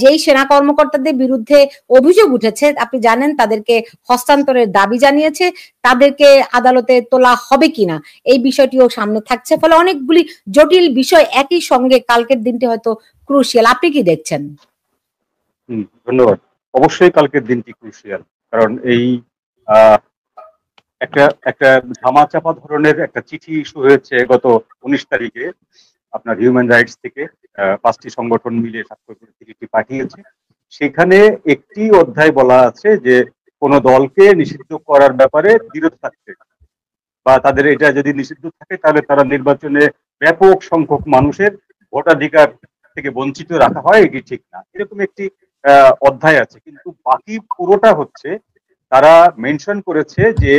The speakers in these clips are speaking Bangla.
যেই সেনা কর্মকর্তাদের বিরুদ্ধে অভিযোগ উঠেছে, আপনি জানেন তাদেরকে হস্তান্তরের দাবি জানিয়েছে, তাদেরকে আদালতে তোলা হবে কিনা এই বিষয়টিও সামনে থাকছে। ফলে অনেকগুলি জটিল বিষয় একই সঙ্গে কালকের দিনটি হয়তো ক্রুশিয়াল। আপনি কি দেখছেন? ধন্যবাদ। অবশ্যই কালকের দিনটি ক্রুশিয়াল, কারণ এই একটা ধামাচাপা ধরনের একটা চিঠি ইস্যু হয়েছে গত 19 তারিখে আপনার হিউম্যান রাইটস থেকে। 5টি সংগঠন মিলে স্বাক্ষর করে চিঠিটি পাঠিয়েছে। সেখানে একটি অধ্যায় বলা আছে যে কোন দলকে নিষিদ্ধ করার ব্যাপারে বিরত থাকতে, বা তাদের এটা যদি নিষিদ্ধ থাকে তাহলে তারা নির্বাচনে ব্যাপক সংখ্যক মানুষের ভোটাধিকার থেকে বঞ্চিত রাখা হয়, এটি ঠিক না, এরকম একটি অধ্যায় আছে। কিন্তু বাকি পুরোটা হচ্ছে তারা মেনশন করেছে যে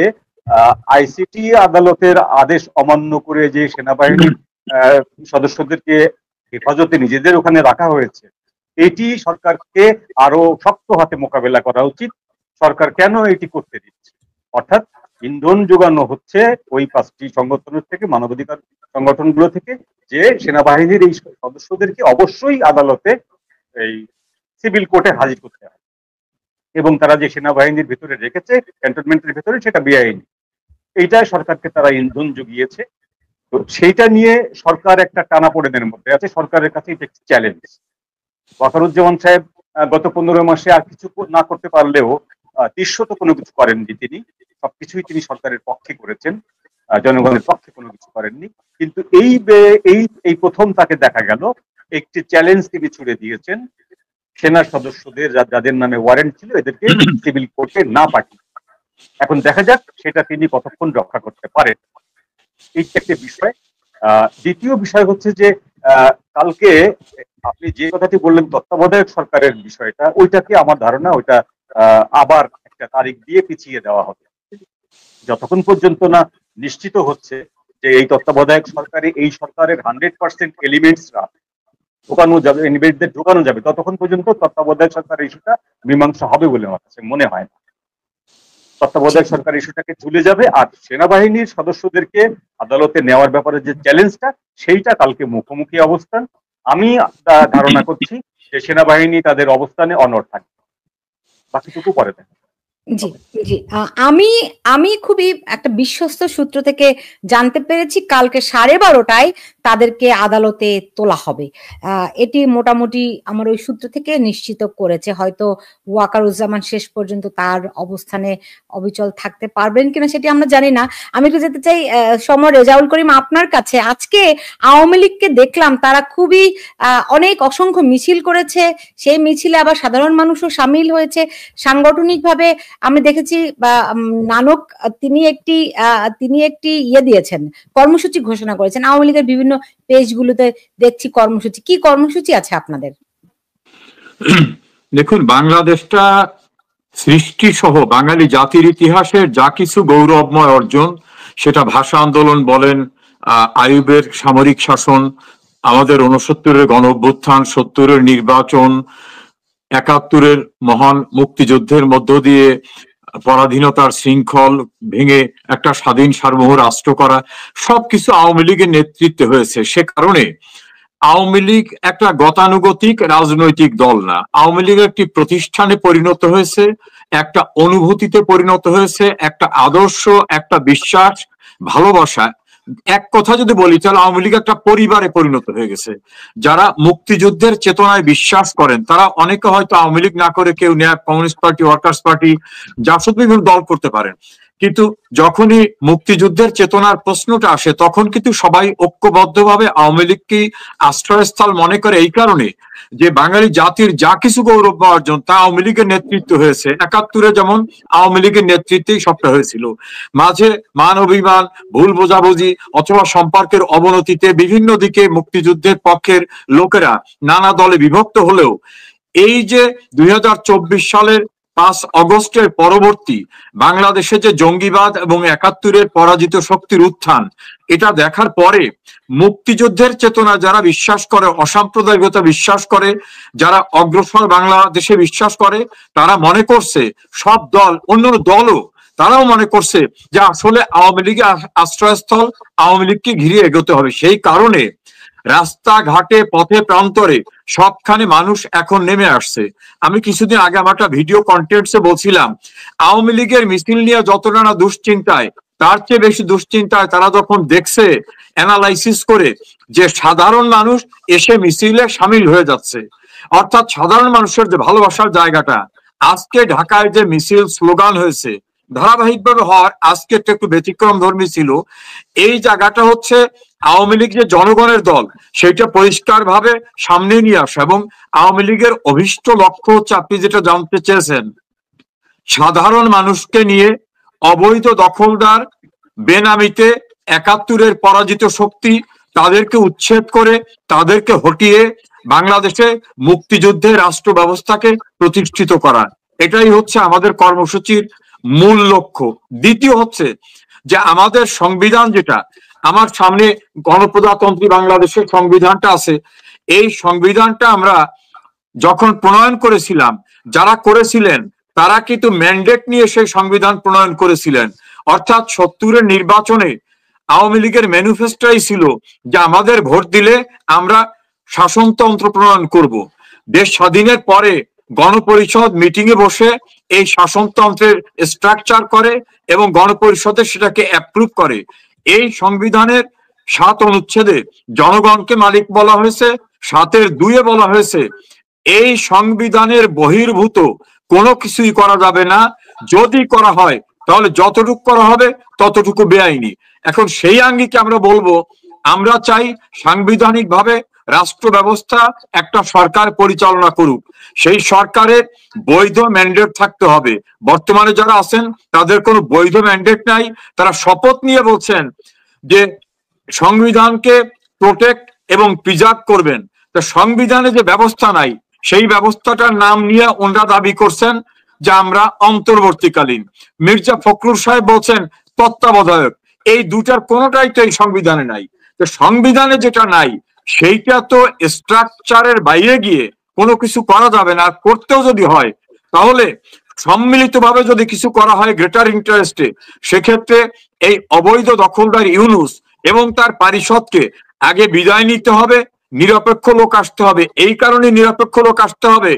আইসিটি আদালতের আদেশ অমান্য করে যে সেনাবাহিনীর সদস্যদেরকে হেফাজতে নিজেদের ওখানে রাখা হয়েছে, এটি সরকারকে আরো শক্ত হাতে মোকাবেলা করা উচিত। সরকার কেন এটি করতে দিচ্ছে? অর্থাৎ ইন্ধন যোগানো হচ্ছে ওই 5টি সংগঠনের থেকে, মানবাধিকার সংগঠনগুলো থেকে, যে সেনাবাহিনীর এই সদস্যদেরকে অবশ্যই আদালতে এই সিভিল কোর্টে হাজির করতে হবে, এবং তারা যে সেনাবাহিনীর ভিতরে রেখেছে ক্যান্টনমেন্টের ভিতরে সেটা বেআইনি। এইটা সরকারকে তারা ইন্ধন জুগিয়েছে। তো সেইটা নিয়ে সরকার একটা টানাপোড়েনের মধ্যে আছে। সরকারের কাছে এটা একটি চ্যালেঞ্জ। ওয়াকারুজ্জামান সাহেব গত 15 মাসে আর কিছু না করতে পারলেও দৃশ্যত কোনো কিছু করেননি তিনি। সবকিছুই তিনি সরকারের পক্ষে করেছেন, জনগণের পক্ষে কোনো কিছু করেননি। কিন্তু এই প্রথম তাকে দেখা গেল একটি চ্যালেঞ্জ তিনি ছুড়ে দিয়েছেন সেনা সদস্যদের, যাদের নামে ওয়ারেন্ট ছিল, এদেরকে সিভিল কোর্টে না পাঠিয়ে। এখন দেখা যাক সেটা তিনি কতক্ষণ রক্ষা করতে পারেন। এই একটা বিষয়। দ্বিতীয় বিষয় হচ্ছে যে কালকে আপনি যে কথাটি বললেন তত্ত্বাবধায়ক সরকারের বিষয়টা, ওইটাকে আমার ধারণা ওইটা আবার একটা তারিখ দিয়ে পিছিয়ে দেওয়া হবে, যতক্ষণ পর্যন্ত না নিশ্চিত হচ্ছে যে এই তত্ত্বাবধায়ক সরকারে এই সরকারের 100% এলিমেন্টসরা ঢোকানো যাবে, এলিমেন্টদের ঢোকানো যাবে, ততক্ষণ পর্যন্ত তত্ত্বাবধায়ক সরকারের ইস্যুটা মীমাংসা হবে বলে আমার কাছে মনে হয় না। তত্ত্বাবধায়ক সরকার ইস্যুটাকে ঝুলে যাবে, আর সেনাবাহিনীর সদস্যদেরকে আদালতে নেওয়ার ব্যাপারে যে চ্যালেঞ্জটা, সেইটা কালকে মুখোমুখি অবস্থান। আমি ধারণা করছি যে সেনাবাহিনী তাদের অবস্থানে অনড় থাকবে, বাকিটুকু পরে থাকে। জি জি, আমি খুবই একটা বিশ্বস্ত সূত্র থেকে জানতে পেরেছি কালকে 12:30টায় তাদেরকে আদালতে তোলা হবে। এটি মোটামুটি আমার ওই সূত্র থেকে নিশ্চিত করেছে। হয়তো ওয়াকারুজ্জামান শেষ পর্যন্ত তার অবস্থানে অবিচল থাকতে পারবেন কিনা সেটি আমরা জানি না। আমি একটু যেতে চাই সমর রেজাউল করিম আপনার কাছে। আজকে আওয়ামী লীগকে দেখলাম তারা খুবই অনেক অসংখ্য মিছিল করেছে, সেই মিছিলে আবার সাধারণ মানুষও সামিল হয়েছে। সাংগঠনিকভাবে আমি দেখেছি নানক তিনি একটি দিয়েছেন, কর্মসূচি ঘোষণা করেছেন। আওয়ামী লীগের বিভিন্ন পেজগুলোতে দেখছি কর্মসূচি। কি কর্মসূচি আছে আপনাদের? দেখুন, বাংলাদেশটা সৃষ্টি সহ বাঙালি জাতির ইতিহাসের যা কিছু গৌরবময় অর্জন, সেটা ভাষা আন্দোলন বলেন, আইয়ুবের সামরিক শাসন, আমাদের 69-এর গণ অভ্যুত্থান, 70-এর নির্বাচন, 71-এর মহান মুক্তিযুদ্ধের মধ্য দিয়ে পরাধীনতার শৃঙ্খল ভেঙে একটা স্বাধীন সার্বভৌম রাষ্ট্র করা, সবকিছু আওয়ামী লীগের নেতৃত্বে হয়েছে। সে কারণে আওয়ামী লীগ একটা গতানুগতিক রাজনৈতিক দল না, আওয়ামী লীগ একটি প্রতিষ্ঠানে পরিণত হয়েছে, একটা অনুভূতিতে পরিণত হয়েছে, একটা আদর্শ, একটা বিশ্বাস, ভালোবাসা। এক কথা যদি বলি তাহলে আওয়ামী লীগ একটা পরিবারে পরিণত হয়ে গেছে। যারা মুক্তিযুদ্ধের চেতনায় বিশ্বাস করেন তারা অনেকে হয়তো আওয়ামী লীগ না করে কেউ NAP, communist party, workers party, JSD বিভিন্ন দল করতে পারেন, কিন্তু যখনই মুক্তিযুদ্ধের চেতনার প্রশ্নটা আসে তখন কিন্তু সবাই ঐক্যবদ্ধভাবে আওয়ামী লীগকে আশ্রয়স্থল মনে করে। এই কারণে যে বাঙালি জাতির যা কিছু গৌরব অর্জন তা আওয়ামী লীগের নেতৃত্ব হয়েছে। 71-এ যেমন আওয়ামী লীগের নেতৃত্বেই সবটা হয়েছিল। মাঝে মান অভিমান, ভুল বোঝাবুঝি অথবা সম্পর্কের অবনতিতে বিভিন্ন দিকে মুক্তিযুদ্ধের পক্ষের লোকেরা নানা দলে বিভক্ত হলেও এই যে 2024 সালের 5 অগস্টের পরবর্তী বাংলাদেশে যে জঙ্গিবাদ এবং 71-এর পরাজিত শক্তির উত্থান, এটা দেখার পরে মুক্তিযুদ্ধের চেতনা যারা বিশ্বাস করে, অসাম্প্রদায়িকতা বিশ্বাস করে, যারা অগ্রসর বাংলাদেশে বিশ্বাস করে, তারা মনে করছে সব দল, অন্য দলও তারাও মনে করছে যে আসলে আওয়ামী লীগের আশ্রয়স্থল, আওয়ামী লীগকে ঘিরে এগোতে হবে। সেই কারণে রাস্তাঘাটে পথে প্রান্তরে সবখানে মানুষ এখন নেমে আসছে। আমি কিছুদিন আগে আমার একটা ভিডিও কন্টেন্টসে বলছিলাম, আওয়ামী লীগের মিছিল নিয়ে যতটা না দুশ্চিন্তায়, তার চেয়ে বেশি দুশ্চিন্তায় তারা যখন দেখছে অ্যানালাইসিস করে যে সাধারণ মানুষ এসে মিছিলে সামিল হয়ে যাচ্ছে, অর্থাৎ সাধারণ মানুষের যে ভালোবাসার জায়গাটা, আজকে ঢাকায় যে মিছিল স্লোগান হয়েছে ধারাবাহিকভাবে হওয়ার, আজকে একটু ব্যতিক্রম ধর্মী ছিল। এই জায়গাটা হচ্ছে আওয়ামী লীগ যে জনগণের দল সেটা পরিষ্কার ভাবে সামনে নিয়ে আসা, এবং আওয়ামী লীগের অভিষ্ট লক্ষ্য হচ্ছে, আপনি যেটা জানতে চেয়েছেন, সাধারণ মানুষকে নিয়ে অবৈধ দখলদার বেনামিতে ৭১-এর পরাজিত শক্তি তাদেরকে উচ্ছেদ করে তাদেরকে হটিয়ে বাংলাদেশে মুক্তিযুদ্ধের রাষ্ট্র ব্যবস্থাকে প্রতিষ্ঠিত করা, এটাই হচ্ছে আমাদের কর্মসূচির মূল লক্ষ্য। দ্বিতীয় হচ্ছে যে আমাদের সংবিধান, যেটা আমার সামনে গণপ্রজাতন্ত্রী বাংলাদেশের সংবিধানটা আছে, এই সংবিধানটা আমরা যখন প্রণয়ন করেছিলাম, যারা করেছিলেন তারা কিন্তু ম্যান্ডেট নিয়ে সেই সংবিধান প্রণয়ন করেছিলেন। অর্থাৎ ৭০-এর নির্বাচনে আওয়ামী লীগের ম্যানিফেস্টোই ছিল যে আমাদের ভোট দিলে আমরা শাসনতন্ত্র প্রণয়ন করব। দেশ স্বাধীনের পরে গণপরিষদ মিটিং এ বসে এই শাসনতন্ত্রের স্ট্রাকচার করে এবং গণপরিষদে সেটাকে অ্যাপ্রুভ করে। এই সংবিধানের ৭ অনুচ্ছেদে জনগণকে মালিক বলা হয়েছে, ৭-এর ২-এ বলা হয়েছে এই সংবিধানের বহির্ভূত কোনো কিছুই করা যাবে না, যদি করা হয় তাহলে যতটুকু করা হবে ততটুকু বেআইনি। এখন সেই আঙ্গিকে আমরা বলবো, আমরা চাই সাংবিধানিক ভাবে রাষ্ট্র ব্যবস্থা একটা সরকার পরিচালনা করুক, সেই সরকারের বৈধ ম্যান্ডেট থাকতে হবে। বর্তমানে যারা আছেন তাদের কোনো বৈধ ম্যান্ডেট নাই, তারা শপথ নিয়ে বলছেন যে সংবিধানকে প্রোটেক্ট এবং প্রিজার্ভ করবেন, তা সংবিধানে যে ব্যবস্থা নাই সেই ব্যবস্থাটার নাম নিয়ে ওনারা দাবি করছেন যে আমরা অন্তর্বর্তীকালীন। মির্জা ফখরুল সাহেব বলছেন তত্ত্বাবধায়ক। এই দুটার কোনোটাই তো এই সংবিধানে নাই। তো সংবিধানে যেটা নাই সেইটা তো স্ট্রাকচারের বাইরে গিয়ে কোনো কিছু করা যাবে না। করতেও যদি হয় তাহলে সম্মিলিতভাবে যদি কিছু করা হয় গ্রেটার ইন্টারেস্টে, সেক্ষেত্রে এই অবৈধ দখলদার ইউনূস এবং তার পারিষদকে আগে বিদায় নিতে হবে, নিরপেক্ষ লোক আসতে হবে। এই কারণে নিরপেক্ষ লোক আসতে হবে,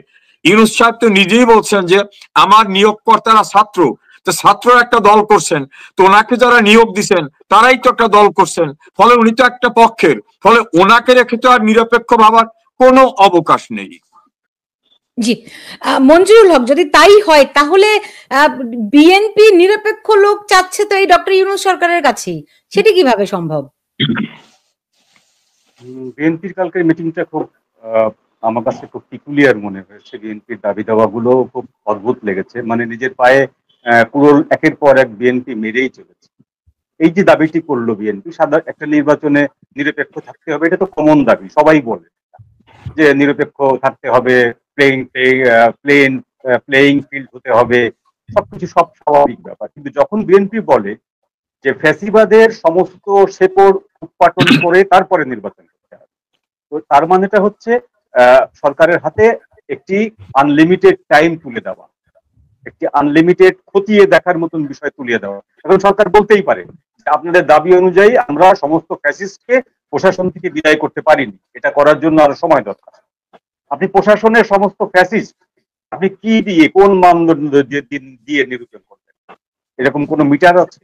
ইউনূস সাহেব তো নিজেই বলছেন যে আমার নিয়োগকর্তারা ছাত্র, তো ছাত্ররা একটা দল করছেন, তো ওনাকে যারা নিয়োগ দিচ্ছেন তারাই তো একটা দল করছেন, ফলে উনি তো একটা পক্ষের, ফলে ওনাকে রেখে তো আর নিরপেক্ষ ভাবার কোনো অবকাশ নেই। জি, মঞ্জুরুল হক, যদি তাই হয় তাহলে বিএনপি নিরপেক্ষ লোক চাচ্ছে তো এই ডক্টর ইউনূস সরকারের কাছেই, সেটা কিভাবে সম্ভব? বিএনপির কালকের মিটিংটা খুব আমার কাছে খুব পিকুলিয়ার মনে হয়েছে। বিএনপির দাবি দাওয়াগুলো খুব অদ্ভুত লেগেছে, মানে নিজের পায়ে কুড়োল একের পর এক বিএনপি মেরেই চলেছে। এই যে দাবিটি করলো বিএনপি, সাধারণ একটা নির্বাচনে নিরপেক্ষ থাকতে হবে, এটা তো কমন দাবি, সবাই বলে যে নিরপেক্ষ থাকতে হবে, প্লেইং ফিল্ড হতে হবে, সবকিছু সব স্বাভাবিক ব্যাপার। কিন্তু যখন বিএনপি বলে যে ফ্যাসিবাদের সমস্ত শেকড় উৎপাটন করে তারপরে নির্বাচন করতে হবে, তো তার মানেটা হচ্ছে সরকারের হাতে একটি আনলিমিটেড টাইম তুলে দেওয়া, একটি আনলিমিটেড খতিয়ে দেখার মতন বিষয় তুলে দেওয়া। এখন সরকার বলতেই পারে যে আপনাদের দাবি অনুযায়ী আমরা সমস্ত ফ্যাসিস্টকে প্রশাসন থেকে বিদায় করতে পারিনি, এটা করার জন্য আরো সময় দরকার। আপনি প্রশাসনের সমস্ত ফ্যাসিস্ট আপনি কি দিয়ে, কোন মানদণ্ড দিয়ে নিরূপণ করবেন? এরকম কোন মিটার আছে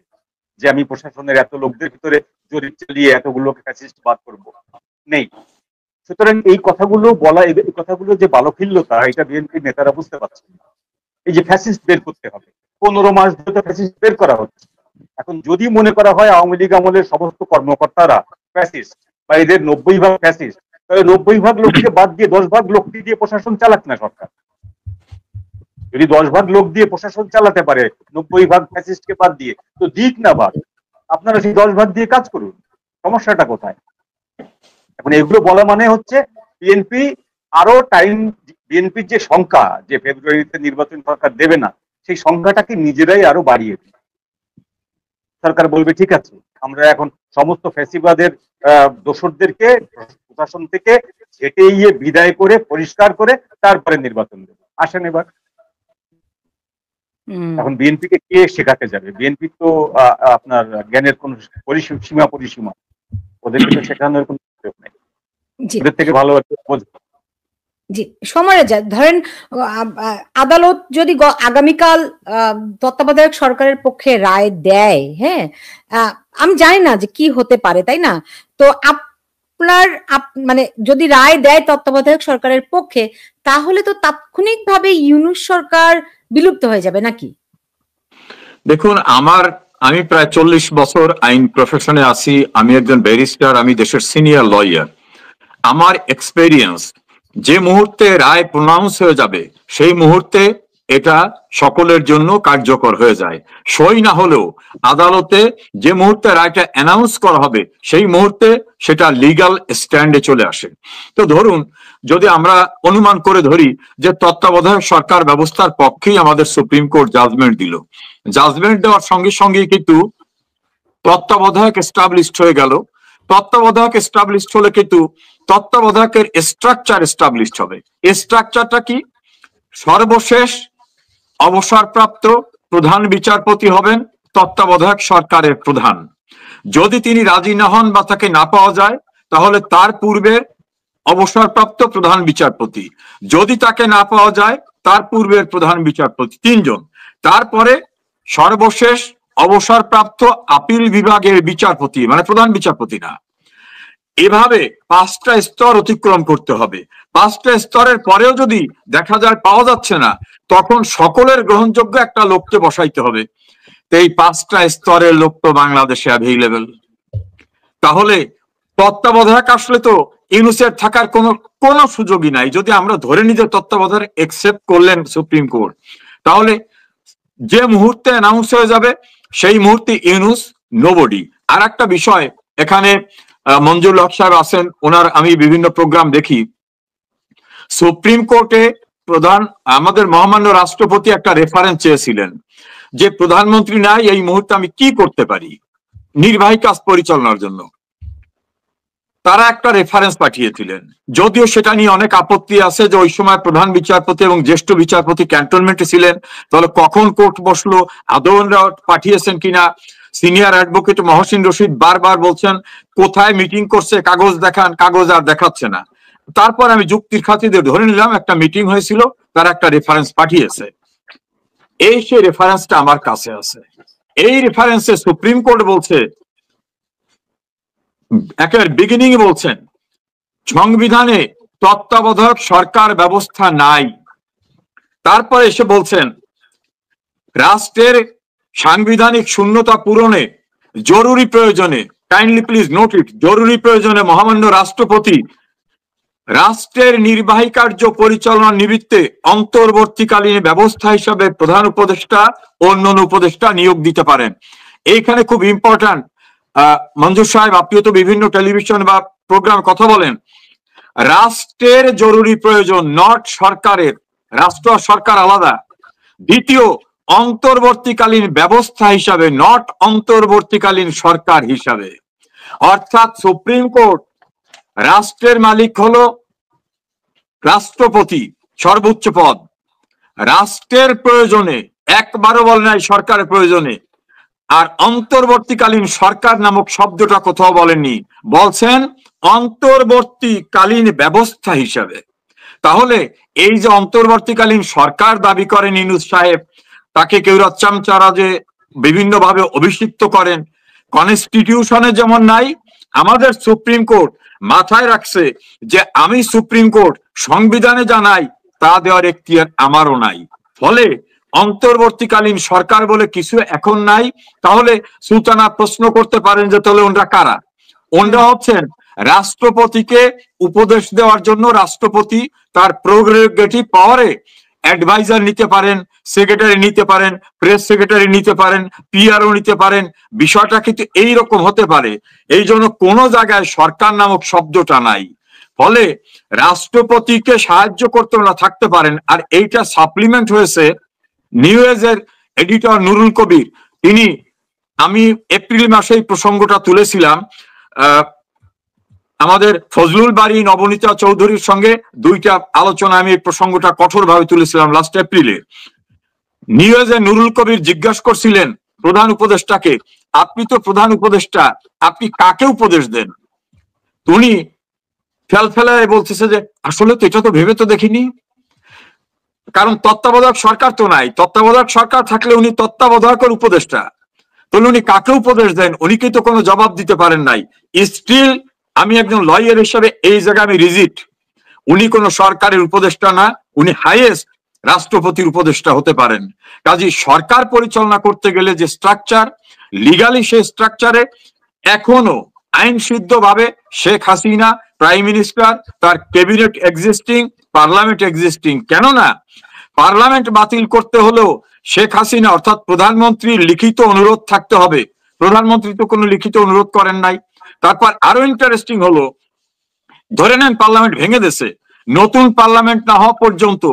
যে আমি প্রশাসনের এত লোকদের ভিতরে জরিপ চালিয়ে এতগুলোকে ফ্যাসিস্ট বাদ করবো? নেই। সুতরাং এই কথাগুলো বলা, এই কথাগুলো যে বালখিল্যতা, এটা বিএনপির নেতারা বুঝতে পারছেন না। এই যে ফ্যাসিস্ট বের করতে হবে, 15 মাস ধরে ফ্যাসিস্ট বের করা হচ্ছে। এখন যদি মনে করা হয় আওয়ামী লীগ আমলের সমস্ত কর্মকর্তারা ফ্যাসিস্ট বা এদের 90% ফ্যাসিস্ট, তাহলে 90% লোককে বাদ দিয়ে 10% লোককে দিয়ে প্রশাসন চালাক না সরকার। যদি 10% লোক দিয়ে প্রশাসন চালাতে পারে 90% ফ্যাসিস্টকে বাদ দিয়ে, তো দিক না বাদ, আপনারা সেই 10% দিয়ে কাজ করুন, সমস্যাটা কোথায়? এখন এগুলো বলা মানে হচ্ছে বিএনপি আরো টাইম, বিএনপির যে সংখ্যা যে ফেব্রুয়ারিতে নির্বাচন সরকার দেবে না, সেই সংখ্যাটাকে নিজেরাই আরো বাড়িয়ে দেবে। সরকার বলবে ঠিক আছে আমরা এখন সমস্ত ফ্যাসিবাদের দোসরদেরকে প্রশাসন থেকে ঝেঁটে গিয়ে বিদায় করে পরিষ্কার করে তারপরে নির্বাচন দেবে। আসেন এবার। এখন বিএনপিকে কে শেখাতে যাবে? বিএনপি তো আপনার জ্ঞানের কোন সীমা পরিসীমা, ওদেরকে তো শেখানোর কোন সুযোগ নেই। ওদের থেকে ভালো জি সমরে যায়। ধরেন আদালত যদি আগামীকাল তত্ত্বাবধায়ক সরকারের পক্ষে রায় দেয়, হ্যাঁ, আমি জানি না যে কি হতে পারে, তাই না? তো আপনার মানে যদি রায় দেয় তত্ত্বাবধায়ক সরকারের পক্ষে, তাহলে তো তাৎক্ষণিকভাবে ইউনূস সরকার বিলুপ্ত হয়ে যাবে নাকি? দেখুন, আমি প্রায় 40 বছর আইন প্রফেশনে আছি, আমি একজন ব্যারিস্টার, আমি দেশের সিনিয়র লয়ার। আমার এক্সপেরিয়েন্স, যে মুহূর্তে রায় প্রনাউন্স হয়ে যাবে সেই মুহূর্তে এটা সকলের জন্য কার্যকর হয়ে যায়। সই না হলেও আদালতে যে মুহূর্তে রায়টা অ্যানাউন্স করা হবে সেই মুহূর্তে সেটা লিগ্যাল স্ট্যান্ডে চলে আসে। তো ধরুন, যদি আমরা অনুমান করে ধরি যে তত্ত্বাবধায়ক সরকার ব্যবস্থার পক্ষেই আমাদের সুপ্রিম কোর্ট জাজমেন্ট দিল, জাজমেন্ট দেওয়ার সঙ্গে সঙ্গে কিন্তু তত্ত্বাবধায়ক এস্টাবলিশড হয়ে গেল। তত্ত্বাবধায়ক এস্টাবলিশড হলে কিন্তু তত্ত্বাবধায়কের স্ট্রাকচার এস্টাবলিশড হবে। স্ট্রাকচারটা কি? সর্বশেষ অবসরপ্রাপ্ত প্রধান বিচারপতি হবেন তত্ত্বাবধায়ক সরকারের প্রধান। যদি তিনি রাজি না হন বা তাকে না পাওয়া যায়, তাহলে তার পূর্বের অবসরপ্রাপ্ত প্রধান বিচারপতি, যদি তাকে না পাওয়া যায় তার পূর্বের প্রধান বিচারপতি, 3 জন। তারপরে সর্বশেষ অবসরপ্রাপ্ত আপিল বিভাগের বিচারপতি, মানে প্রধান বিচারপতি না। এভাবে 5টা স্তর অতিক্রম করতে হবে। 5টা স্তরের পরেও যদি দেখা যায় পাওয়া যাচ্ছে না, তখন সকলের গ্রহণযোগ্য একটা লোককে বসাইতে হবে। তো এই 5টা স্তরের লোক তো বাংলাদেশে অ্যাভেইলেবল। তাহলে তত্ত্বাবধায়ক আসলে তো ইউনূসের থাকার কোনো সুযোগই নাই। যদি আমরা ধরে নিই যে তত্ত্বাবধায়ক একসেপ্ট করলেন সুপ্রিম কোর্ট, তাহলে যে মুহূর্তে অ্যানাউন্স হয়ে যাবে সেই মুহূর্তে ইউনূস নোবডি। আর একটা বিষয়, এখানে মঞ্জুর হক সাহেব আছেন, ওনার আমি বিভিন্ন প্রোগ্রাম দেখি। সুপ্রিম কোর্টে আমাদের মহামান্য রাষ্ট্রপতি একটা রেফারেন্স চেয়েছিলেন যে প্রধানমন্ত্রী নাই, এই মুহূর্তে আমি কি করতে পারি নির্বাহী কাজ পরিচালনার জন্য। তারা একটা রেফারেন্স পাঠিয়েছিলেন, যদিও সেটা নিয়ে অনেক আপত্তি আছে যে ওই সময় প্রধান বিচারপতি এবং জ্যেষ্ঠ বিচারপতি ক্যান্টনমেন্টে ছিলেন, তাহলে কখন কোর্ট বসলো, আদৌ পাঠিয়েছেন কিনা। সিনিয়র অ্যাডভোকেট মহসিন রশিদ বারবার বলছেন কোথায় মিটিং করছে, কাগজ দেখান, কাগজ আর দেখাচ্ছে না। তারপর আমি যুক্তির খাতিরে ধরে নিলাম একটা মিটিং হয়েছিল, তারা একটা রেফারেন্স পাঠিয়েছে। এই সেই রেফারেন্সটা আমার কাছে আছে। এই রেফারেন্সে সুপ্রিম কোর্ট বলছে, একেবারে বিগিনিং বলছেন সংবিধানে তত্ত্বাবধায়ক সরকার ব্যবস্থা নাই। তারপরে এসে বলছেন রাষ্ট্রের সাংবিধানিক শূন্যতা পূরণে জরুরি প্রয়োজনে, কাইন্ডলি প্লিজ নোট ইট, জরুরি প্রয়োজনে মহামান্য রাষ্ট্রপতি রাষ্ট্রের নির্বাহী কার্য পরিচালনা নিমিত্তে অন্তর্বর্তীকালীন ব্যবস্থা হিসাবে প্রধান উপদেষ্টা ও অন্যান্য উপদেষ্টা নিয়োগ দিতে পারেন। এইখানে খুব ইম্পর্টেন্ট, মঞ্জুর সাহেব আপনিও তো বিভিন্ন টেলিভিশন বা প্রোগ্রাম কথা বলেন, রাষ্ট্রের জরুরি প্রয়োজন, নট সরকারের। রাষ্ট্র আর সরকার আলাদা। দ্বিতীয়, অন্তর্বর্তীকালীন ব্যবস্থা হিসাবে, নট অন্তর্বর্তীকালীন সরকার হিসাবে। অর্থাৎ সুপ্রিম কোর্ট, রাষ্ট্রের মালিক হলো রাষ্ট্রপতি, সর্বোচ্চ পদ। রাষ্ট্রের প্রয়োজনে, একবারও বলে নাই সরকারের প্রয়োজনে। আর অন্তর্বর্তীকালীন সরকার নামক শব্দটা কোথাও বলেননি, বলছেন অন্তর্বর্তীকালীন ব্যবস্থা হিসাবে। তাহলে এই যে অন্তর্বর্তীকালীন সরকার দাবি করেন ইউনূস সাহেব, তাকে কেউ চামচারাজে বিভিন্ন ভাবে অভিষিক্ত করেন, কনস্টিটিউশনে যেমন নাই, আমাদের সুপ্রিম কোর্ট মাথায় রাখছে যে আমি সুপ্রিম কোর্ট, সংবিধানে জানাই তা দেওয়ার এখতিয়ার আমারও নাই। ফলে অন্তর্বর্তীকালীন সরকার বলে কিছু এখন নাই। তাহলে সুলতানা প্রশ্ন করতে পারেন যে তাহলে ওনরা কারা? ওনরা হচ্ছেন রাষ্ট্রপতিকে উপদেশ দেওয়ার জন্য, রাষ্ট্রপতি তার প্রেরোগেটিভ পাওয়ারে অ্যাডভাইজার নিতে পারেন, সেক্রেটারি নিতে পারেন, প্রেস সেক্রেটারি নিতে পারেন, পিআরও নিতে পারেন। বিষয়টা কিন্তু এইরকম হতে পারে। এই জন্য কোনো জায়গায় সরকার নামক শব্দটা নাই। ফলে রাষ্ট্রপতিকে সাহায্য করতে ওরা থাকতে পারেন। আর এইটা সাপ্লিমেন্ট হয়েছে নিউ এজের এডিটর নুরুল কবির, তিনি, আমি এপ্রিল মাসে এই প্রসঙ্গটা তুলেছিলাম, আমাদের ফজলুল বারী নবনীতা চৌধুরীর সঙ্গে 2টা আলোচনা আমি এই প্রসঙ্গটা কঠোরভাবে তুলেছিলাম লাস্ট এপ্রিলে। নিউ এজের নুরুল কবির জিজ্ঞাসা করছিলেন প্রধান উপদেষ্টাকে, আপনি তো প্রধান উপদেষ্টা, আপনি কাকে উপদেশ দেন? উনি ফেলায় বলতেছে যে আসলে তো এটা তো ভেবে তো দেখিনি। কারণ তত্ত্বাবধায়ক সরকার তো নাই, তত্ত্বাবধায়ক সরকার থাকলে উনি তত্ত্বাবধায়কের উপদেষ্টা, তাহলে উনি কাকে উপদেশ দেন? উনি কিন্তু কোনো জবাব দিতে পারেন নাই। স্টিল আমি একজন লয়ার হিসেবে এই জায়গায় আমি রিজিট, উনি কোনো সরকারের উপদেষ্টা না, উনি হাইয়েস্ট রাষ্ট্রপতির উপদেষ্টা হতে পারেন। কাজেই সরকার পরিচালনা করতে গেলে যে স্ট্রাকচার, লিগালি সেই স্ট্রাকচারে এখনো আইন সিদ্ধ ভাবে শেখ হাসিনা প্রাইম মিনিস্টার, তার ক্যাবিনেট এক্সিস্টিং, পার্লামেন্ট এক্সিস্টিং। কেননা পার্লামেন্ট বাতিল করতে হলেও শেখ হাসিনা অর্থাৎ প্রধানমন্ত্রীর লিখিত অনুরোধ থাকতে হবে। প্রধানমন্ত্রী তো কোনো লিখিত অনুরোধ করেন নাই। তারপর আরো ইন্টারেস্টিং হলো, ধরে নেন পার্লামেন্ট ভেঙে দিয়েছে, নতুন পার্লামেন্ট না হওয়া পর্যন্ত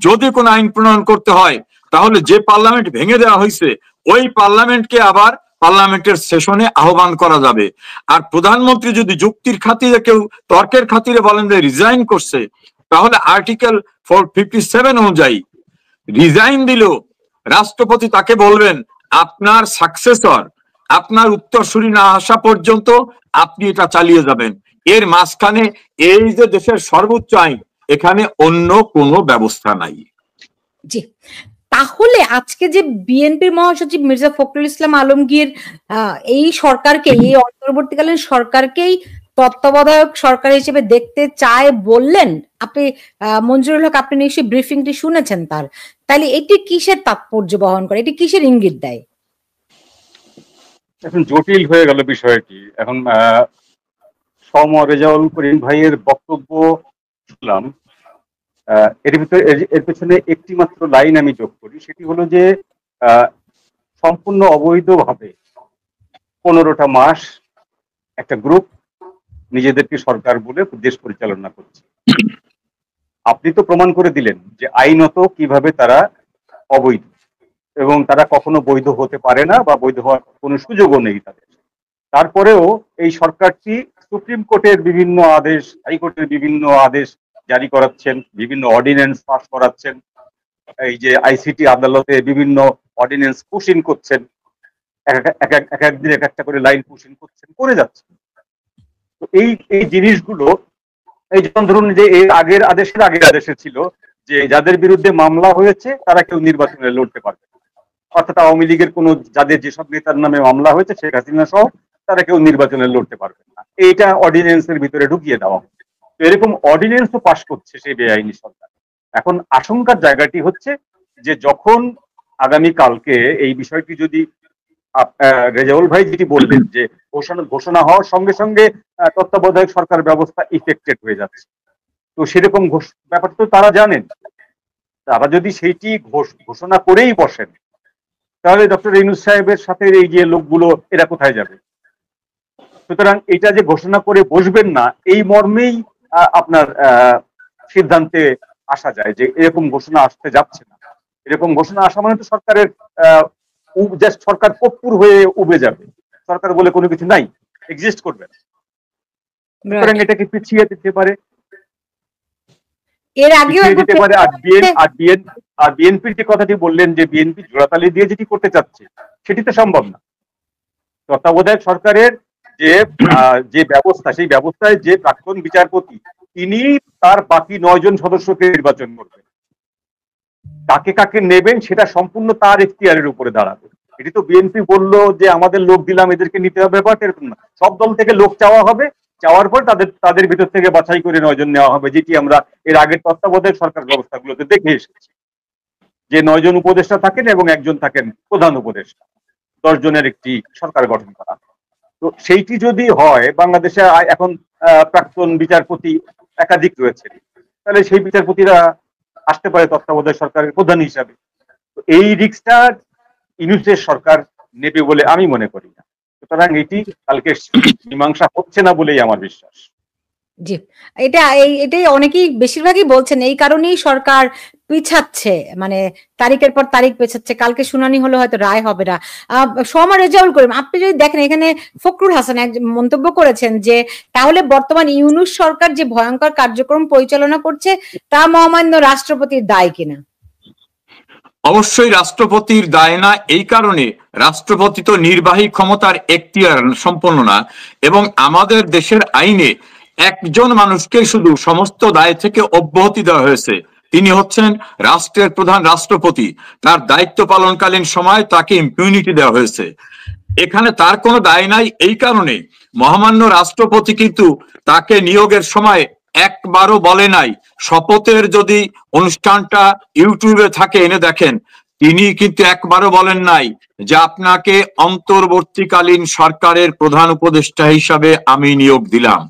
যদি কোনো আইন প্রণয়ন করতে হয়, তাহলে যে পার্লামেন্ট ভেঙে দেওয়া হয়েছে ওই পার্লামেন্টকে আবার পার্লামেন্টের সেশনে আহ্বান করা যাবে। আর প্রধানমন্ত্রী যদি যুক্তির খাতিরে, কেউ তর্কের খাতিরে বলেন যে রিজাইন করছে, তাহলে আর্টিকেল 457 অনুযায়ী রিজাইন দিল রাষ্ট্রপতি তাকে বলবেন আপনার সাকসেসর, আপনার উত্তরসূরি না আসা পর্যন্ত আপনি এটা চালিয়ে যাবেন। এর মাঝখানে এই যে দেশের সর্বোচ্চ আইন, এখানে অন্য কোনো ব্যবস্থা নাই। জি, তাহলে আজকে যে বিএনপির মহাসচিব মির্জা ফখরুল ইসলাম আলমগীর এই সরকারকে, এই অন্তর্বর্তীকালীন সরকারকেই তত্ত্বাবধায়ক সরকার হিসেবে দেখতে চায় বললেন, আপনি মঞ্জুরুল হক আপনি নিশ্চয়ই ব্রিফিংটি শুনেছেন তার, তাহলে এটি কিসের তাৎপর্য বহন করে, এটি কিসের ইঙ্গিত দেয়? এখন জটিল হয়ে গেল বিষয়টি। এখন রেজাউল করিম ভাইয়ের বক্তব্য শুনলাম, এর পেছনে একটি মাত্র লাইন আমি যোগ করি, সেটি হলো যে সম্পূর্ণ অবৈধভাবে 15টা মাস একটা গ্রুপ নিজেদেরকে সরকার বলে দেশ পরিচালনা করছে। আপনি তো প্রমাণ করে দিলেন যে আইনত কিভাবে তারা অবৈধ, এবং তারা কখনো বৈধ হতে পারে না বা বৈধ হওয়ার কোনো সুযোগও নেই তাদের। তারপরেও এই সরকারটি সুপ্রিম কোর্টের বিভিন্ন আদেশ, হাইকোর্টের বিভিন্ন আদেশ জারি করাচ্ছেন, বিভিন্ন অর্ডিন্যান্স পাস করাচ্ছেন, এই যে আইসিটি আদালতে বিভিন্ন অর্ডিন্যান্স পুশিং করছেন, এক একদিন এক একটা করে লাইন পুশিং করছেন, করে যাচ্ছেন। তো এই জিনিসগুলো, এই যেমন ধরুন যে এর আগের আদেশে ছিল যে যাদের বিরুদ্ধে মামলা হয়েছে তারা কেউ নির্বাচনে লড়তে পারবে না, অর্থাৎ আওয়ামী লীগের কোনো যাদের যেসব নেতার নামে মামলা হয়েছে, শেখ হাসিনা সহ, তারা কেউ নির্বাচনে লড়তে পারবে না। এইটা অর্ডিন্যান্সের ভিতরে ঢুকিয়ে দেওয়া হবে। তো এরকম অর্ডিন্যান্সও পাস করছে সেই বেআইনি সরকার। এখন আশঙ্কার জায়গাটি হচ্ছে যে যখন আগামী কালকে এই বিষয়টি যদি রেজাউল ভাই যেটি বললেন যে ঘোষণা হওয়ার সঙ্গে সঙ্গে তত্ত্বাবধায়ক সরকার ব্যবস্থা ইফেক্টেড হয়ে যাচ্ছে, তো সেরকম ব্যাপারটা তো তারা জানেন। তারা যদি সেইটি ঘোষণা করেই বসেন, তাহলে ডক্টর ইউনূস সাহেবের সাথে এই যে লোকগুলো এরা কোথায় যাবে? সুতরাং এটা যে ঘোষণা করে বসবেন না, এই মর্মেই আপনার সিদ্ধান্তে আসা যায় যে এরকম ঘোষণা আসতে যাচ্ছে না। এরকম ঘোষণা আসা মানে তো সরকারের জাস্ট সরকার কপ্পুর হয়ে উবে যাবে, সরকার বলে কোনো কিছু নাই, এক্সিস্ট করবে না। সুতরাং এটাকে পিছিয়ে দিতে পারে, এর আগেও যেতে পারে। আর বিএনপির যে কথাটি বললেন যে বিএনপি জোড়াতালি দিয়ে যেটি করতে চাচ্ছে, সেটি তো সম্ভব না। তত্ত্বাবধায়ক সরকারের যে ব্যবস্থা, সেই ব্যবস্থায় যে প্রাক্তন বিচারপতি, তিনি তার বাকি 9 জন সদস্যকে নির্বাচন করবেন। কাকে কাকে নেবেন সেটা সম্পূর্ণ তার এখতিয়ারের উপরে দাঁড়াবে। এটি তো বিএনপি বললো যে আমাদের লোক দিলাম, এদেরকে নিতে হবে, ব্যাপার এরকম না। সব দল থেকে লোক চাওয়া হবে, চাওয়ার পর তাদের ভিতর থেকে বাছাই করে 9 জন নেওয়া হবে, যেটি আমরা এর আগের তত্ত্বাবধায়ক সরকার ব্যবস্থাগুলোতে দেখে এসেছি, যে 9 জন উপদেষ্টা থাকেন এবং একজন থাকেন প্রধান উপদেষ্টা, 10 জনের একটি সরকার গঠন করা। তো সেইটি যদি হয়, বাংলাদেশে এখন প্রাক্তন বিচারপতি একাধিক রয়েছে, তাহলে সেই বিচারপতিরা আসতে পারে তত্ত্বাবধায়ক সরকারের প্রধান হিসাবে। তো এই রিস্কটা ইউনূসের সরকার নেবে বলে আমি মনে করি না। সুতরাং এটি কালকে মীমাংসা হচ্ছে না বলেই আমার বিশ্বাস। জি, এটাই অনেকেই বেশিরভাগই বলছেন, এই কারণেই সরকার পিছাচ্ছে, মানে তারিখের পর তারিখ পেছাচ্ছে। কালকে শুনানি হলে হয়তো রায় হবে না। সোমা রেজাউল করিম, আপনি যদি দেখেন এখানে ফখরুল হাসান এক মন্তব্য করেছেন যে তাহলে বর্তমান ইউনূস সরকার যে ভয়ঙ্কর কার্যক্রম পরিচালনা করছে তা মহামান্য রাষ্ট্রপতির দায় কিনা? অবশ্যই রাষ্ট্রপতির দায় না। এই কারণে রাষ্ট্রপতি তো নির্বাহী ক্ষমতার এখতিয়ার সম্পন্ন না, এবং আমাদের দেশের আইনে একজন মানুষকে শুধু সমস্ত দায় থেকে অব্যাহতি দেওয়া হয়েছে, তিনি হচ্ছেন রাষ্ট্রের প্রধান রাষ্ট্রপতি। তার দায়িত্ব পালনকালীন সময় তাকে ইম্পিউনিটি দেওয়া হয়েছে। এখানে তার কোনো দায় নাই। এই কারণে মহামান্য রাষ্ট্রপতি কিন্তু তাকে নিয়োগের সময় একবারও বলে নাই, শপথের যদি অনুষ্ঠানটা ইউটিউবে থাকে এনে দেখেন, তিনি কিন্তু একবারও বলেন নাই যে আপনাকে অন্তর্বর্তীকালীন সরকারের প্রধান উপদেষ্টা হিসাবে আমি নিয়োগ দিলাম।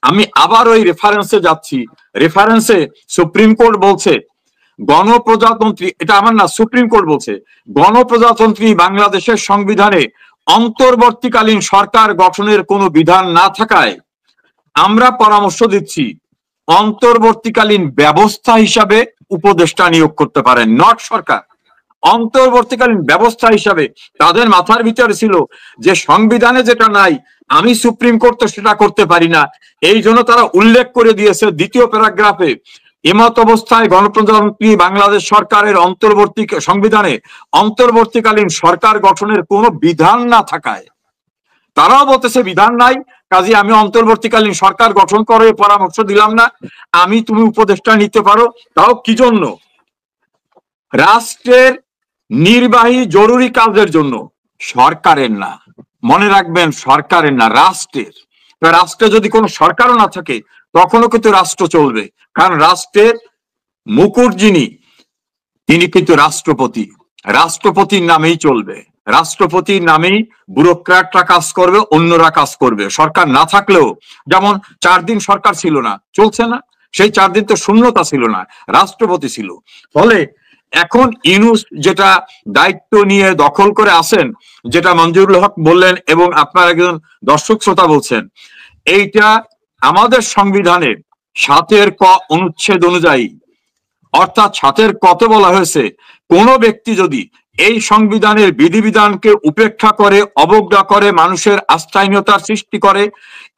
আমি আবার ওই রেফারেন্সে যাচ্ছি। রেফারেন্সে সুপ্রিম কোর্ট বলছে গণপ্রজাতন্ত্রী, এটা আমার না, সুপ্রিম কোর্ট বলছে গণপ্রজাতন্ত্রী বাংলাদেশের সংবিধানে অন্তর্বর্তীকালীন সরকার গঠনের কোনো বিধান না থাকায় আমরা পরামর্শ দিচ্ছি অন্তর্বর্তীকালীন ব্যবস্থা হিসাবে উপদেষ্টা নিয়োগ করতে পারেন, নট সরকার। অন্তর্বর্তীকালীন ব্যবস্থা হিসাবে তাদের মাথার ভিতরে ছিল যে সংবিধানে যেটা নাই আমি সুপ্রিম কোর্ট তো সেটা করতে পারি না। এই জন্য তারা উল্লেখ করে দিয়েছে দ্বিতীয় প্যারাগ্রাফে, এমত অবস্থায় গণপ্রজাতন্ত্রী বাংলাদেশ সরকারের সংবিধানে অন্তর্বর্তীকালীন সরকার গঠনের কোনো বিধান না থাকায়, তারাও বলতেছে বিধান নাই, কাজে আমি অন্তর্বর্তীকালীন সরকার গঠন করে পরামর্শ দিলাম না, তুমি উপদেষ্টা নিতে পারো। তাও কি জন্য? রাষ্ট্রের নির্বাহী জরুরি কাজের জন্য, সরকারের না। মনে রাখবেন, সরকারের না, রাষ্ট্রের। রাষ্ট্রে যদি কোনো সরকারও না থাকে তখনও কিন্তু রাষ্ট্র চলবে, কারণ রাষ্ট্রের মুকুট যিনি, তিনি কিন্তু রাষ্ট্রপতি। রাষ্ট্রপতির নামেই চলবে, রাষ্ট্রপতির নামেই ব্যুরোক্র্যাটরা কাজ করবে, অন্যরা কাজ করবে। সরকার না থাকলেও, যেমন 4 দিন সরকার ছিল না, চলছে না, সেই 4 দিন তো শূন্যতা ছিল না, রাষ্ট্রপতি ছিল। ফলে এখন ইউনূস যেটা দায়িত্ব নিয়ে দখল করে আসেন, যেটা মঞ্জুরুল হক বললেন এবং আপনার একজন দর্শক শ্রোতা বলছেন, এইটা আমাদের সংবিধানের 7 ক অনুচ্ছেদ অনুযায়ী, অর্থাৎ 7 কতে বলা হয়েছে কোন ব্যক্তি যদি এই সংবিধানের বিধিবিধানকে উপেক্ষা করে, অবজ্ঞা করে, মানুষের আস্থাহীনতার সৃষ্টি করে,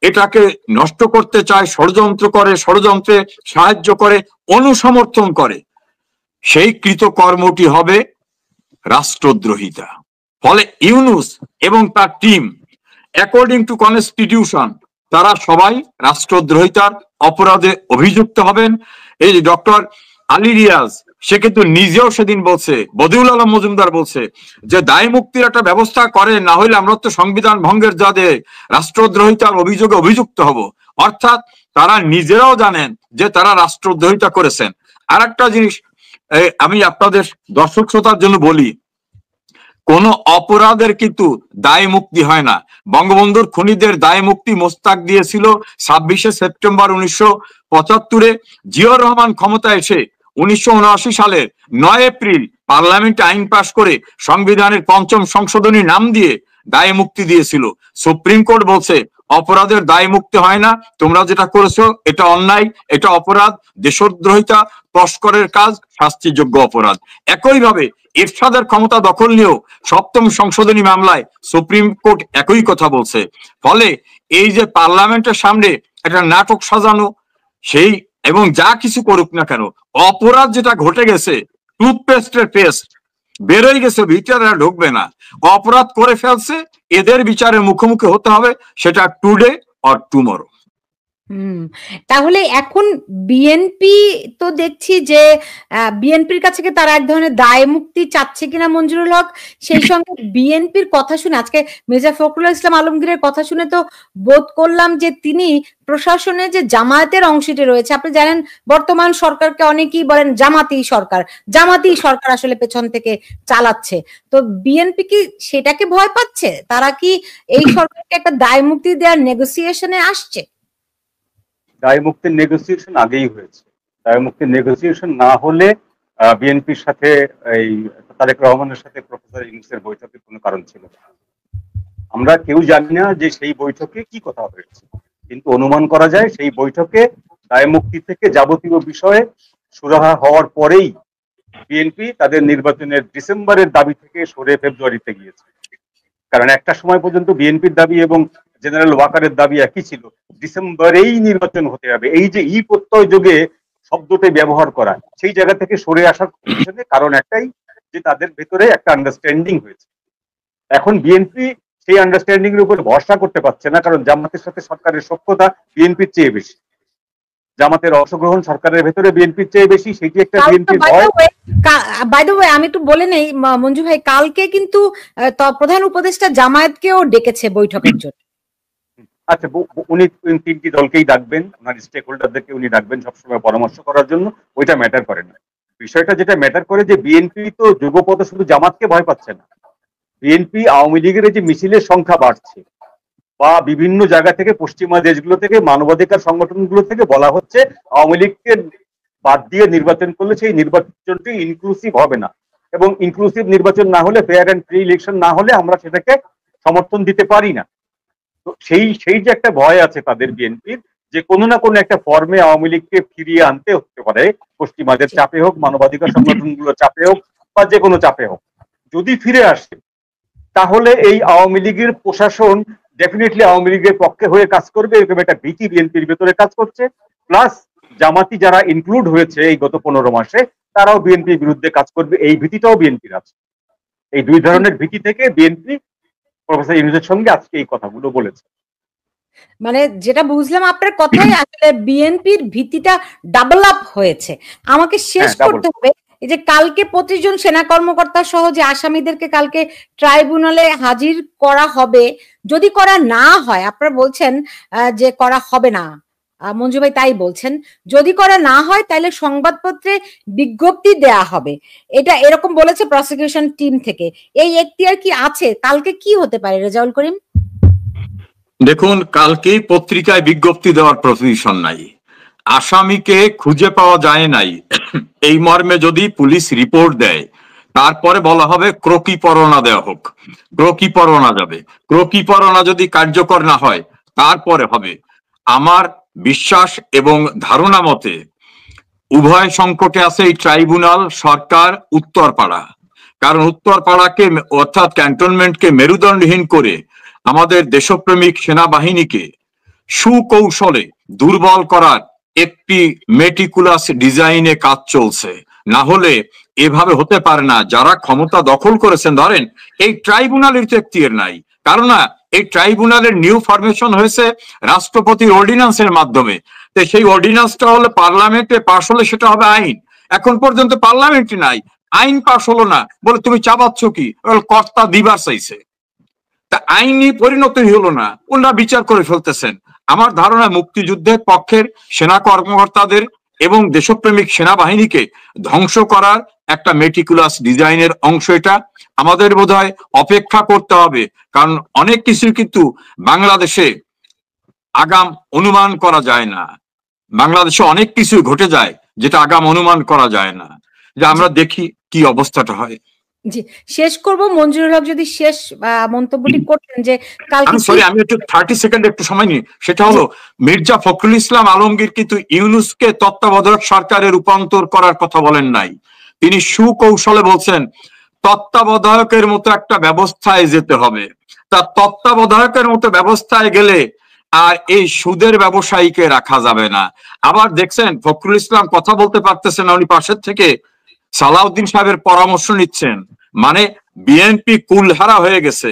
এটাকে নষ্ট করতে চায়, ষড়যন্ত্র করে, ষড়যন্ত্রে সাহায্য করে, অনুসমর্থন করে, সেই কৃতকর্মটি হবে রাষ্ট্রদ্রোহিতা। ফলে ইউনূস এবং তার টিম অ্যাকর্ডিং টু কনস্টিটিউশন তারা সবাই রাষ্ট্রদ্রোহিতার অপরাধে অভিযুক্ত হবেন। এই ডক্টর আলী রিয়াজ, সে কিন্তু নিজেও সেদিন বলছে, বদিউল আলম মজুমদার বলছে যে দায় মুক্তির একটা ব্যবস্থা করে, না হইলে আমরা তো সংবিধান ভঙ্গের জাদে রাষ্ট্রদ্রোহিতার অভিযোগে অভিযুক্ত হব। অর্থাৎ তারা নিজেরাও জানেন যে তারা রাষ্ট্রদ্রোহিতা করেছেন। আর একটা জিনিস আমি আপনাদের দর্শক শ্রোতার জন্য বলি, কোন অপরাধের কিন্তু দায় মুক্তি হয় না। বঙ্গবন্ধুর খুনিদের দায় মুক্তি মোস্তাক দিয়েছিল 26শে সেপ্টেম্বর 1975-এ। জিয়াউর রহমান ক্ষমতা এসে 1979 সালের 9 এপ্রিল পার্লামেন্টে আইন পাশ করে সংবিধানের 5ম সংশোধনী নাম দিয়ে দায় মুক্তি দিয়েছিল। সুপ্রিম কোর্ট বলছে অপরাধের দায় মুক্তি হয় না, তোমরা যেটা করেছো এটা অন্যায়, এটা অপরাধ, দেশদ্রোহিতা, তস্করের কাজ, শাস্তিযোগ্য অপরাধ। একইভাবে এরশাদের ক্ষমতা দখল নিয়েও 7ম সংশোধনী মামলায় সুপ্রিম কোর্ট একই কথা বলছে। ফলে এই যে পার্লামেন্টের সামনে একটা নাটক সাজানো, সেই এবং যা কিছু করুক না কেন, অপরাধ যেটা ঘটে গেছে, টুথপেস্টের পেস্ট বেরোয় গেছে, ভিতরে ঢুকবে না। অপরাধ করে ফেলছে, এদের বিচারের মুখোমুখি হতে হবে, সেটা টুডে অর টুমরো। তাহলে এখন বিএনপি তো দেখছি যে বিএনপির কাছে তারা এক ধরনের দায় মুক্তি চাচ্ছে কিনা মঞ্জুরুল হক, সেই সঙ্গে বিএনপির কথা শুনে, আজকে মির্জা ফখরুল ইসলাম আলমগীরের কথা শুনে তো বোধ করলাম যে তিনি প্রশাসনে যে জামায়াতের অংশটি রয়েছে, আপনি জানেন বর্তমান সরকারকে অনেকেই বলেন জামাতি সরকার আসলে পেছন থেকে চালাচ্ছে। তো বিএনপি কি সেটাকে ভয় পাচ্ছে? তারা কি এই সরকারকে একটা দায় মুক্তি দেওয়ার নেগোসিয়েশনে আসছে? দায় মুক্তির নেগোসিয়েশন আগেই হয়েছে। দায় মুক্তির নেগোসিয়েশন না হলে বিএনপির সাথে এই তারেক রহমানের সাথে প্রফেসর ইউনূসের বৈঠকের কোনো কারণ ছিল না। আমরা কেউ জানি না যে সেই বৈঠকে কি কথা হয়েছে, কিন্তু অনুমান করা যায় সেই বৈঠকে দায় মুক্তি থেকে যাবতীয় বিষয়ে সুরাহা হওয়ার পরেই বিএনপি তাদের নির্বাচনের ডিসেম্বরের দাবি থেকে সরে ফেব্রুয়ারিতে গিয়েছে। কারণ একটা সময় পর্যন্ত বিএনপির দাবি এবং জেনারেল ওয়াকারের দাবি একই ছিল, ডিসেম্বরেই নির্বাচন হতে হবে। এই যে ই প্রত্যয় যোগে শব্দটি ব্যবহার করা, সেই জায়গা থেকে সরে আসার পিছনে কারণ একটাই, যে তাদের ভেতরে একটা আন্ডারস্ট্যান্ডিং হয়েছে। এখন বিএনপি সেই আন্ডারস্ট্যান্ডিং এর উপর ভরসা করতে পারছে না, কারণ জামাতের সাথে সরকারের সখ্যতা বিএনপির চেয়ে বেশি, জামাতের অংশগ্রহণ সরকারের ভেতরে বিএনপির চেয়ে বেশি, সেটি একটা বিএনপির ভয়। বাই দ্য ওয়ে আমি একটু বলে নেই মঞ্জু ভাই, কালকে কিন্তু প্রধান উপদেষ্টা জামায়াতকেও ডেকেছে বৈঠকের জন্য। আচ্ছা, উনি তিনটি দলকেই ডাকবেন, ওনার স্টেক হোল্ডারদেরকে উনি ডাকবেন সবসময় পরামর্শ করার জন্য, ওইটা ম্যাটার করে না। বিষয়টা যেটা ম্যাটার করে যে বিএনপি তো যুগপথ শুধু জামাতকে ভয় পাচ্ছে না, বিএনপি আওয়ামী লীগের যে মিছিলের সংখ্যা বাড়ছে বা বিভিন্ন জায়গা থেকে পশ্চিমা দেশগুলো থেকে মানবাধিকার সংগঠনগুলো থেকে বলা হচ্ছে আওয়ামী লীগকে বাদ দিয়ে নির্বাচন করলে সেই নির্বাচনটি ইনক্লুসিভ হবে না, এবং ইনক্লুসিভ নির্বাচন না হলে, ফেয়ার অ্যান্ড ফ্রি ইলেকশন না হলে আমরা সেটাকে সমর্থন দিতে পারি না। তো সেই যে একটা ভয় আছে তাদের বিএনপির, যে কোনো না কোনো একটা ফর্মে আওয়ামী লীগকে ফিরিয়ে আনতে হতে পারে, পশ্চিমাদের চাপে হোক, মানবাধিকার সংগঠনগুলোর চাপে হোক, বা যে কোনো চাপে হোক। যদি ফিরে আসে তাহলে এই আওয়ামী লীগের প্রশাসন ডেফিনেটলি আওয়ামী লীগের পক্ষে হয়ে কাজ করবে, এরকম একটা ভীতি বিএনপির ভেতরে কাজ করছে। প্লাস জামাতি যারা ইনক্লুড হয়েছে এই গত 15 মাসে, তারাও বিএনপির বিরুদ্ধে কাজ করবে, এই ভীতিটাও বিএনপির আছে। এই দুই ধরনের ভীতি থেকে বিএনপি প্রফেসর ইউনূসের সঙ্গে আজকে এই কথাগুলো বলেছে। মানে যেটা বুঝলাম আপনার কথাই, আসলে বিএনপির ভীতিটা ডাবল আপ হয়েছে। আমাকে শেষ করতে হবে, এই যে কালকে 25 জন সেনা কর্মকর্তা সহ যে আসামিদেরকে কালকে ট্রাইব্যুনালে হাজির করা হবে, যদি করা না হয়, আপনারা বলছেন যে করা হবে না, মঞ্জু ভাই তাই বলছেন, যদি করা না হয় তাহলে সংবাদপত্রে বিজ্ঞপ্তি দেয়া হবে, এটা এরকম বলেছে প্রসিকিউশন টিম থেকে। এই এখতিয়ার কি আছে? কালকে কি হতে পারে রেজাউল করিম? দেখুন, কালকেই পত্রিকায় বিজ্ঞপ্তি দেওয়ার প্রভিশন নাই, আসামিকে খুঁজে পাওয়া যায় নাই এই মর্মে যদি পুলিশ রিপোর্ট দেয়, তারপরে বলা হবে ক্রোকি পরোয়ানা দেওয়া হোক, ক্রোকি পরোয়ানা যাবে, ক্রোকি পরোয়ানা যদি কার্যকর না হয় তারপরে হবে। আমার বিশ্বাস এবং ধারণা মতে উভয় সংকটে আছে এই ট্রাইব্যুনাল, সরকার, উত্তরপাড়া। কারণ উত্তরপাড়াকে অর্থাৎ ক্যান্টনমেন্টকে মেরুদণ্ডহীন করে আমাদের দেশপ্রেমিক সেনাবাহিনীকে সুকৌশলে দুর্বল করার একটি মেটিকুলাস ডিজাইনে কাজ চলছে। না হলে এভাবে হতে পারে না। যারা ক্ষমতা দখল করেছেন, ধরেন এই ট্রাইব্যুনালের তো এখতিয়ার নাই, কারণ না এই ট্রাইব্যুনালের নিউ ফরমেশন হয়েছে রাষ্ট্রপতির অর্ডিন্যান্সের মাধ্যমে। তো সেই অর্ডিন্যান্সটা হলে পার্লামেন্টে পাশ হলে সেটা হবে আইন। এখন পর্যন্ত পার্লামেন্টে নাই, আইন পাশ হলো না, বলে তুমি চাবাচ্ছ কি? কর্তা দিবার চাইছে, তা আইনি পরিণতি হলো না, ওনারা বিচার করে ফেলতেছেন। আমার ধারণা মুক্তিযুদ্ধের পক্ষের সেনা কর্মকর্তাদের এবং দেশপ্রেমিক সেনাবাহিনীকে ধ্বংস করার একটা মেটিকুলাস ডিজাইনের অংশ এটা। আমাদের বোধহয় অপেক্ষা করতে হবে, কারণ অনেক কিছু কিন্তু বাংলাদেশে আগাম অনুমান করা যায় না। বাংলাদেশে অনেক কিছু ঘটে যায় যেটা আগাম অনুমান করা যায় না, যে আমরা দেখি কি অবস্থাটা হয়। জি, শেষ করব। মঞ্জুরুল হক যদি শেষ মন্তব্যটি করতেন যে কালকে, সরি আমি একটু 30 সেকেন্ড একটু সময় নিই। সেটা হলো মির্জা ফখরুল ইসলাম আলমগীর কিন্তু ইউনূসকে তত্ত্বাবধায়ক সরকারে রূপান্তর করার কথা বলেন নাই, তিনি সুকৌশলে বলছেন তত্ত্বাবধায়কের মতো একটা ব্যবস্থায় যেতে হবে। তা তত্ত্বাবধায়কের মতো ব্যবস্থায় গেলে আর এই সুদের ব্যবসায়ীকে রাখা যাবে না। আবার দেখছেন ফখরুল ইসলাম কথা বলতে পারতেছেন না, উনি পাশের থেকে সালাউদ্দিন সাহেবের পরামর্শ নিচ্ছেন। মানে বিএনপি কুলহারা হয়ে গেছে,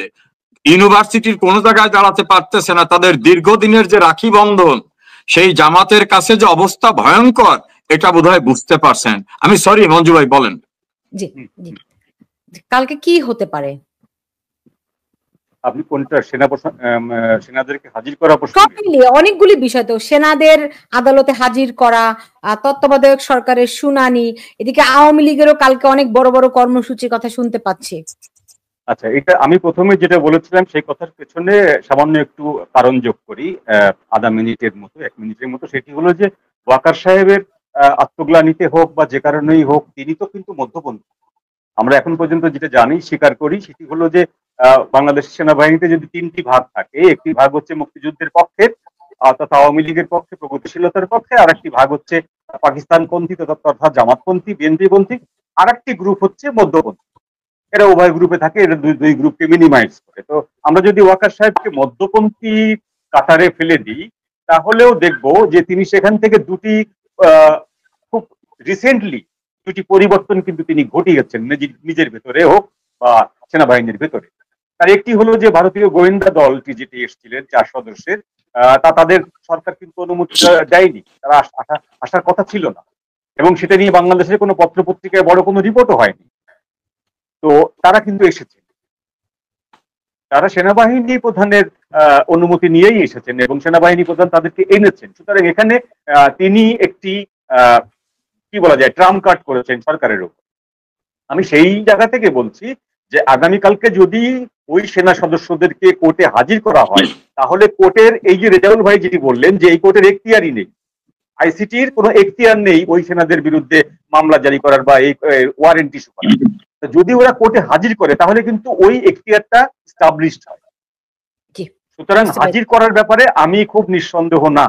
ইউনিভার্সিটির কোন জায়গায় দাঁড়াতে পারতেছে না। তাদের দীর্ঘদিনের যে রাখি বন্ধন, সেই জামাতের কাছে যে অবস্থা ভয়ঙ্কর, এটা বোধহয় বুঝতে পারছেন। আমি সরি মঞ্জু ভাই, বলেন। জি জি, কালকে কি হতে পারে? আপনি কোনটা সেনাদেরকে হাজির করা প্রশ্ন? অনেকগুলি বিষয় তো, সেনাদের আদালতে হাজির করা, তত্ত্বাবধায়ক সরকারের শুনানি, এদিকে আওয়ামী লীগেরও কালকে অনেক বড় বড় কর্মসূচির কথা শুনতে পাচ্ছি। আচ্ছা, এটা আমি প্রথমে যেটা বলেছিলাম সেই কথার পেছনে সামান্য একটু কারণ যোগ করি, আধা মিনিটের মতো, 1 মিনিটের মতো। সেটি হলো যে ওয়াকার সাহেবের আত্মগ্লানিতে হোক বা যে কারণেই হোক, তিনি তো কিন্তু মধ্যপন্থী। আমরা এখন পর্যন্ত যেটা জানি, স্বীকার করি, সেটি হলো যে বাংলাদেশ সেনাবাহিনীতে যদি 3টি ভাগ থাকে, একটি ভাগ হচ্ছে মুক্তিযুদ্ধের পক্ষে অর্থাৎ আওয়ামী লীগের পক্ষে, প্রগতিশীলতার পক্ষে, আর একটি ভাগ হচ্ছে পাকিস্তানপন্থী অর্থাৎ জামাতপন্থী, বিএনপিপন্থী, আর একটি গ্রুপ হচ্ছে মধ্যপন্থী। এরা উভয় গ্রুপে থাকে, এরা দুই গ্রুপকে মিনিমাইজ করে। তো আমরা যদি ওয়াকার সাহেবকে মধ্যপন্থী কাতারে ফেলে দিই, তাহলেও দেখবো যে তিনি সেখান থেকে খুব রিসেন্টলি দুটি পরিবর্তন কিন্তু তিনি ঘটিয়েছেন নিজের ভেতরে হোক বা সেনাবাহিনীর ভেতরে। তার একটি হলো যে ভারতীয় গোয়েন্দা দলটি যেটি এসেছিলেন 4 সদস্যের, তাদের সরকার কিন্তু অনুমতি দেয়নি, তারা আসার কথা ছিল না, এবং সেটা নিয়ে বাংলাদেশের কোনো পত্রপত্রিকায় বড় কোনো রিপোর্টও হয়নি। তো তারা কিন্তু এসেছে, তারা সেনাবাহিনী প্রধানের অনুমতি নিয়েই এসেছেন এবং সেনাবাহিনী প্রধান তাদেরকে এনেছেন। সুতরাং এখানে তিনি একটি কি বলা যায় ট্রাম্প কার্ড করেছেন সরকারের উপর। আমি সেই জায়গা থেকে বলছি যে আগামীকালকে যদি ওই সেনা সদস্যদেরকে কোর্টে হাজির করা হয়, তাহলে কোর্টের এই যে রেজাউল ভাই যেটি বললেন যে এই কোর্টের এখতিয়ারই নেই, আইসিটির কোনো এখতিয়ার নেই ওই সেনাদের বিরুদ্ধে মামলা জারি করার বা এই ওয়ারেন্ট ইস্যু করার। যদি ওরা কোর্টে হাজির করে তাহলে কিন্তু ওই এখতিয়ারটা এস্টাবলিশড হয়। সুতরাং হাজির করার ব্যাপারে আমি খুব নিঃসন্দেহ না।